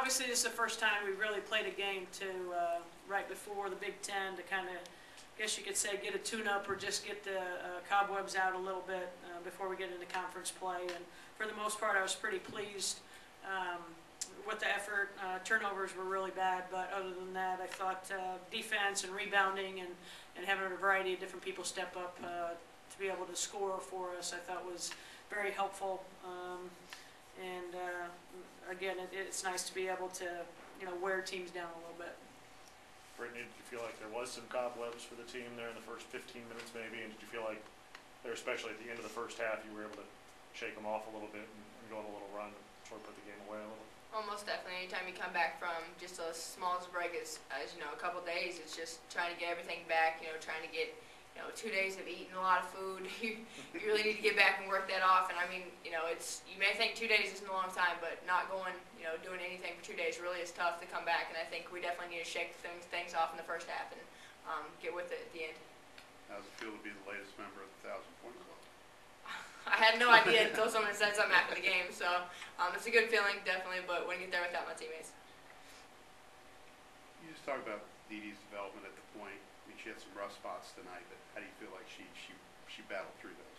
obviously this is the first time we really played a game to right before the Big Ten to kind of, I guess you could say, get a tune-up or just get the cobwebs out a little bit before we get into conference play. And for the most part, I was pretty pleased with the effort. Turnovers were really bad, but other than that, I thought defense and rebounding and having a variety of different people step up to be able to score for us, I thought was very helpful. Again, it's nice to be able to, wear teams down a little bit. Brittany, did you feel like there was some cobwebs for the team there in the first 15 minutes maybe, and did you feel like there, especially at the end of the first half, you were able to shake them off a little bit and go on a little run and sort of put the game away a little? Almost definitely. Anytime you come back from just as small as a break as a couple of days, it's just trying to get everything back, trying to get 2 days of eating a lot of food. You really need to get back and work that off. And I mean, you may think 2 days isn't a long time, but not going, doing anything for 2 days really is tough to come back. And I think we definitely need to shake things off in the first half and get with it at the end. How does it feel to be the latest member of the 1,000-point club? I had no idea until someone said something after the game. So it's a good feeling, definitely, but wouldn't get there without my teammates. You just talked about Dee Dee's development at the point. I mean, she had some rough spots tonight, but how do you feel like she battled through those?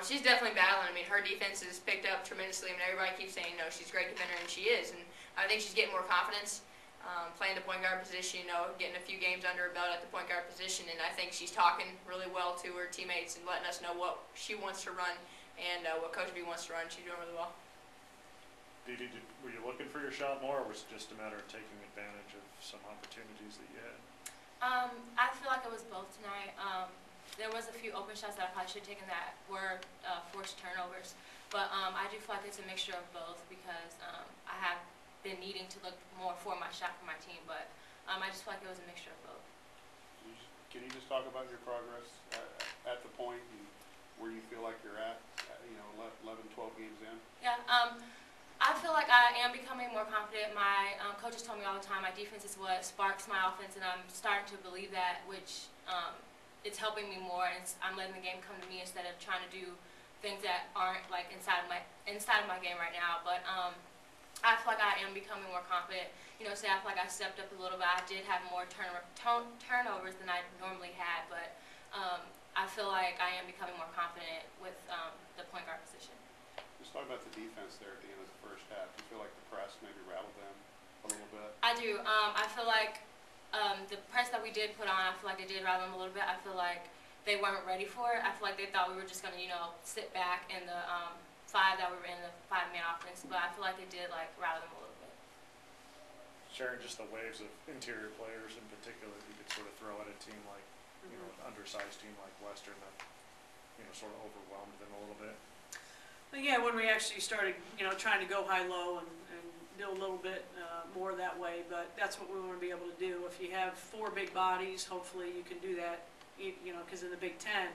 She's definitely battling. I mean, her defense has picked up tremendously. I mean, everybody keeps saying, she's a great defender, and she is. And I think she's getting more confidence, playing the point guard position, getting a few games under her belt at the point guard position. And I think she's talking really well to her teammates and letting us know what she wants to run and what Coach B wants to run. She's doing really well. Dee Dee, were you looking for your shot more, or was it just a matter of taking advantage of some opportunities that you had? I feel like it was both tonight. There was a few open shots that I probably should have taken that were forced turnovers. But I do feel like it's a mixture of both because I have been needing to look more for my shot for my team. But I just feel like it was a mixture of both. Can you just talk about your progress at the point and where you feel like you're at, 11, 12 games in? Yeah. I feel like I am becoming more confident. My coaches told me all the time my defense is what sparks my offense, and I'm starting to believe that, which it's helping me more, and I'm letting the game come to me instead of trying to do things that aren't like inside of my game right now. But I feel like I am becoming more confident. Say I feel like I stepped up a little bit. I did have more turnovers than I normally had, but I feel like I am becoming more confident with the point guard position. Just talk about the defense there at the end of the first half. Do you feel like the press maybe rattled them a little bit? I do. I feel like the press that we did put on, I feel like it did rattle them a little bit. I feel like they weren't ready for it. I feel like they thought we were just going to, sit back in the five that we were in, the five-man offense. But I feel like it did, rattle them a little bit. Sharing just the waves of interior players in particular, you could sort of throw at a team like, an undersized team like Western that, sort of overwhelmed them a little bit. Yeah, when we actually started, trying to go high-low and do a little bit more that way, but that's what we want to be able to do. If you have four big bodies, hopefully you can do that, because in the Big Ten,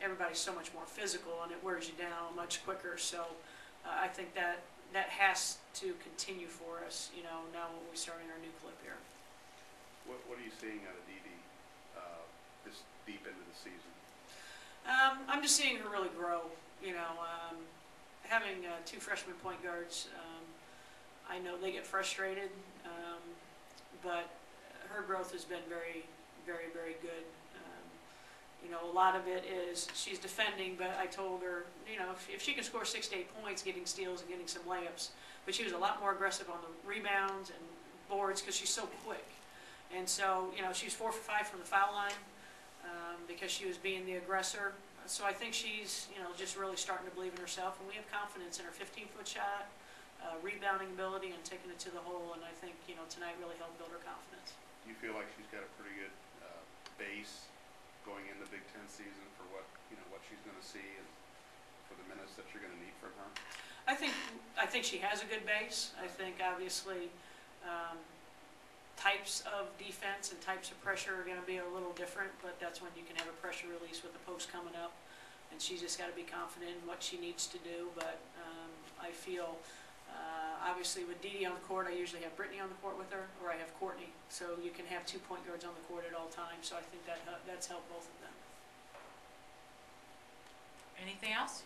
everybody's so much more physical and it wears you down much quicker. So I think that has to continue for us, now when we're starting our new clip here. What are you seeing out of Dee Dee this deep into the season? I'm just seeing her really grow, having two freshman point guards. I know they get frustrated, but her growth has been very, very, very good. A lot of it is she's defending, but I told her, if she can score 6 to 8 points, getting steals and getting some layups, but she was a lot more aggressive on the rebounds and boards because she's so quick. And so, she was 4 for 5 from the foul line because she was being the aggressor. So I think she's, just really starting to believe in herself, and we have confidence in her 15-foot shot, rebounding ability, and taking it to the hole. And I think, tonight really helped build her confidence. Do you feel like she's got a pretty good base going in the Big Ten season for what she's going to see and for the minutes that you're going to need from her? I think she has a good base. I think obviously types of defense and types of pressure are going to be a little different, but that's when you can have a pressure release with the post coming up, and she's just got to be confident in what she needs to do. But I feel obviously with Dee Dee on the court, I usually have Brittany on the court with her, or I have Courtney, so you can have 2 point guards on the court at all times. So I think that's helped both of them. Anything else?